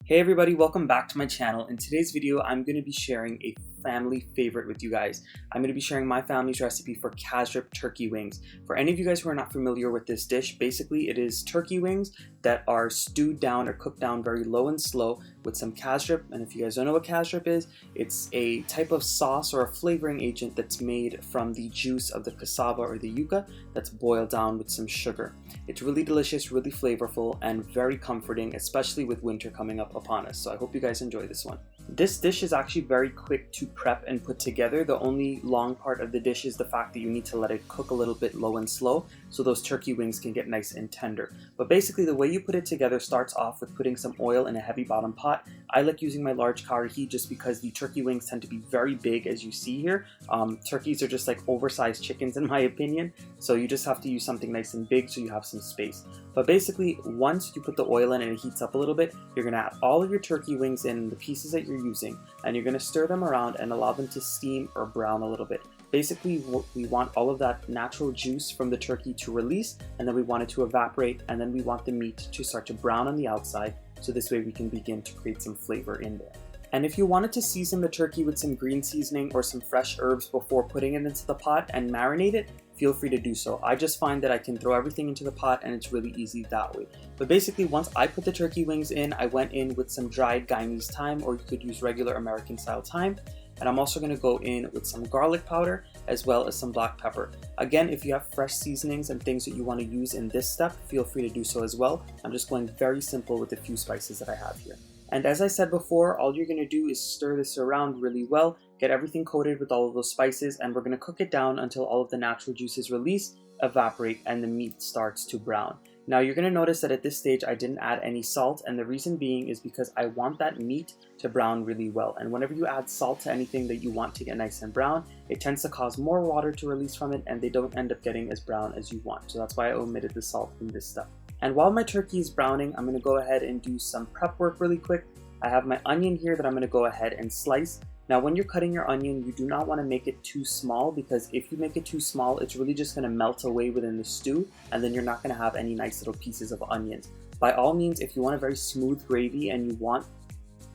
Hey everybody, welcome back to my channel. In today's video, I'm going to be sharing a family favorite with you guys. I'm going to be sharing my family's recipe for Casareep turkey wings. For any of you guys who are not familiar with this dish, basically it is turkey wings that are stewed down or cooked down very low and slow with some Casareep. And if you guys don't know what Casareep is, it's a type of sauce or a flavoring agent that's made from the juice of the cassava or the yuca that's boiled down with some sugar. It's really delicious, really flavorful, and very comforting, especially with winter coming up upon us. So I hope you guys enjoy this one. This dish is actually very quick to prep and put together. The only long part of the dish is the fact that you need to let it cook a little bit low and slow so those turkey wings can get nice and tender. But basically the way you put it together starts off with putting some oil in a heavy bottom pot. I like using my large karahi just because the turkey wings tend to be very big, as you see here. Turkeys are just like oversized chickens in my opinion, so you just have to use something nice and big so you have some space. But basically once you put the oil in and it heats up a little bit, you're going to add all of your turkey wings in, the pieces that you're using, and you're going to stir them around and allow them to steam or brown a little bit. Basically, we want all of that natural juice from the turkey to release, and then we want it to evaporate, and then we want the meat to start to brown on the outside, so this way we can begin to create some flavor in there. And if you wanted to season the turkey with some green seasoning or some fresh herbs before putting it into the pot and marinate it, feel free to do so. I just find that I can throw everything into the pot and it's really easy that way. But basically, once I put the turkey wings in, I went in with some dried Guyanese thyme, or you could use regular American style thyme. And I'm also going to go in with some garlic powder as well as some black pepper. Again, if you have fresh seasonings and things that you want to use in this step, feel free to do so as well. I'm just going very simple with the few spices that I have here. And as I said before, all you're going to do is stir this around really well, get everything coated with all of those spices, and we're going to cook it down until all of the natural juices release, evaporate, and the meat starts to brown. Now you're going to notice that at this stage I didn't add any salt, and the reason being is because I want that meat to brown really well. And whenever you add salt to anything that you want to get nice and brown, it tends to cause more water to release from it, and they don't end up getting as brown as you want. So that's why I omitted the salt in this step. And while my turkey is browning, I'm going to go ahead and do some prep work really quick. I have my onion here that I'm going to go ahead and slice. Now when you're cutting your onion, you do not want to make it too small, because if you make it too small, it's really just going to melt away within the stew, and then you're not going to have any nice little pieces of onions. By all means, if you want a very smooth gravy and you want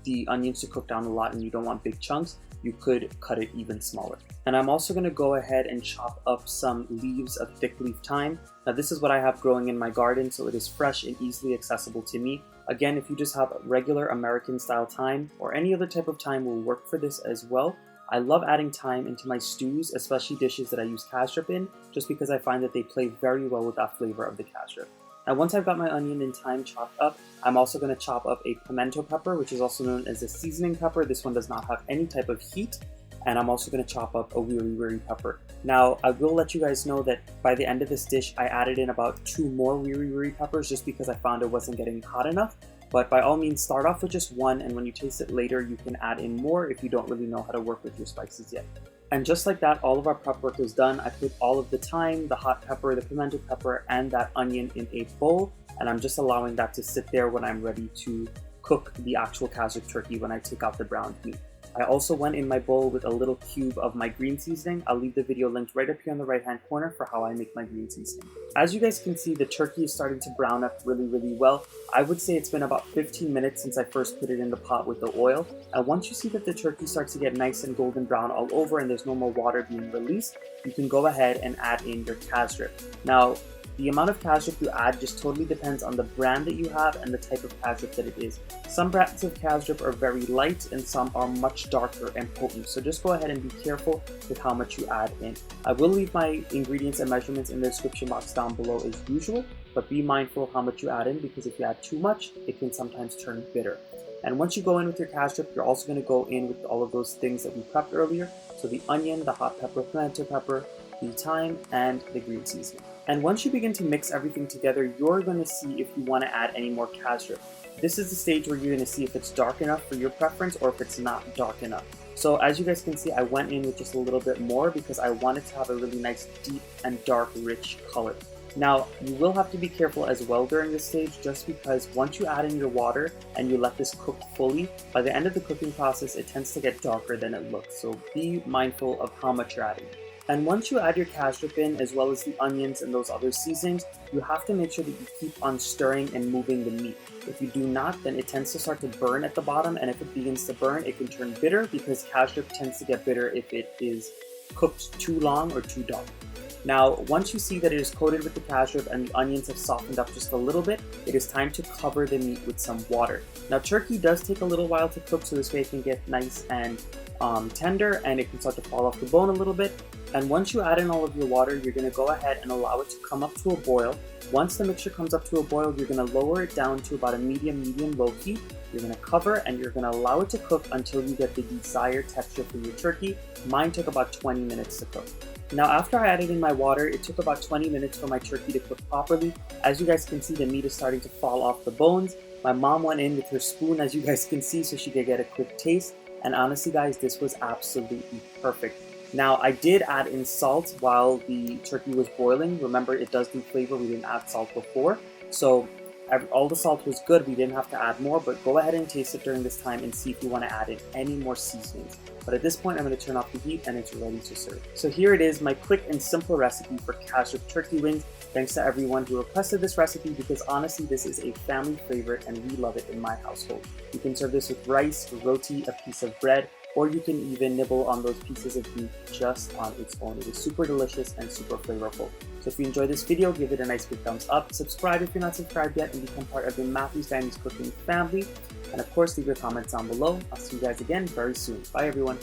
the onions to cook down a lot and you don't want big chunks, you could cut it even smaller. And I'm also going to go ahead and chop up some leaves of thick leaf thyme. Now this is what I have growing in my garden, so it is fresh and easily accessible to me. Again, if you just have regular American style thyme or any other type of thyme will work for this as well. I love adding thyme into my stews, especially dishes that I use Casareep in, just because I find that they play very well with that flavor of the Casareep. Now once I've got my onion and thyme chopped up, I'm also going to chop up a pimento pepper, which is also known as a seasoning pepper. This one does not have any type of heat. And I'm also going to chop up a wiri pepper. Now I will let you guys know that by the end of this dish I added in about 2 more wiri peppers just because I found it wasn't getting hot enough. But by all means, start off with just one, and when you taste it later you can add in more if you don't really know how to work with your spices yet. And just like that, all of our prep work is done. I put all of the thyme, the hot pepper, the pimento pepper, and that onion in a bowl, and I'm just allowing that to sit there when I'm ready to cook the actual Casareep turkey when I take out the browned meat. I also went in my bowl with a little cube of my green seasoning. I'll leave the video linked right up here on the right hand corner for how I make my green seasoning. As you guys can see, the turkey is starting to brown up really well. I would say it's been about 15 minutes since I first put it in the pot with the oil. And once you see that the turkey starts to get nice and golden brown all over and there's no more water being released, you can go ahead and add in your Casareep. Now, the amount of Casareep you add just totally depends on the brand that you have and the type of Casareep that it is. Some brands of Casareep are very light and some are much darker and potent, so just go ahead and be careful with how much you add in. I will leave my ingredients and measurements in the description box down below as usual, but be mindful of how much you add in, because if you add too much, it can sometimes turn bitter. And once you go in with your Casareep, you're also going to go in with all of those things that we prepped earlier. So the onion, the hot pepper, pimento pepper, the thyme, and the green seasoning. And once you begin to mix everything together, you're going to see if you want to add any more Casareep. This is the stage where you're going to see if it's dark enough for your preference or if it's not dark enough. So as you guys can see, I went in with just a little bit more because I wanted to have a really nice deep and dark rich color. Now, you will have to be careful as well during this stage, just because once you add in your water and you let this cook fully, by the end of the cooking process, it tends to get darker than it looks. So be mindful of how much you're adding. And once you add your Casareep in, as well as the onions and those other seasonings, you have to make sure that you keep on stirring and moving the meat. If you do not, then it tends to start to burn at the bottom, and if it begins to burn, it can turn bitter because Casareep tends to get bitter if it is cooked too long or too dark. Now, once you see that it is coated with the Casareep and the onions have softened up just a little bit, it is time to cover the meat with some water. Now, turkey does take a little while to cook, so this way it can get nice and tender, and it can start to fall off the bone a little bit. And once you add in all of your water, you're going to go ahead and allow it to come up to a boil. Once the mixture comes up to a boil, you're going to lower it down to about a medium-low heat. You're going to cover and you're going to allow it to cook until you get the desired texture for your turkey. Mine took about 20 minutes to cook. Now, after I added in my water, it took about 20 minutes for my turkey to cook properly. As you guys can see, the meat is starting to fall off the bones. My mom went in with her spoon, as you guys can see, so she could get a quick taste. And honestly, guys, this was absolutely perfect. Now, I did add in salt while the turkey was boiling. Remember, it does do flavor. We didn't add salt before. So all the salt was good. We didn't have to add more, but go ahead and taste it during this time and see if you want to add in any more seasonings. But at this point, I'm going to turn off the heat and it's ready to serve. So here it is, my quick and simple recipe for Casareep turkey wings. Thanks to everyone who requested this recipe because honestly, this is a family favorite and we love it in my household. You can serve this with rice, roti, a piece of bread, or you can even nibble on those pieces of meat just on its own. It is super delicious and super flavorful. So if you enjoyed this video, give it a nice big thumbs up, subscribe if you're not subscribed yet, and become part of the Matthew's Diamonds Cooking family. And of course, leave your comments down below. I'll see you guys again very soon. Bye everyone.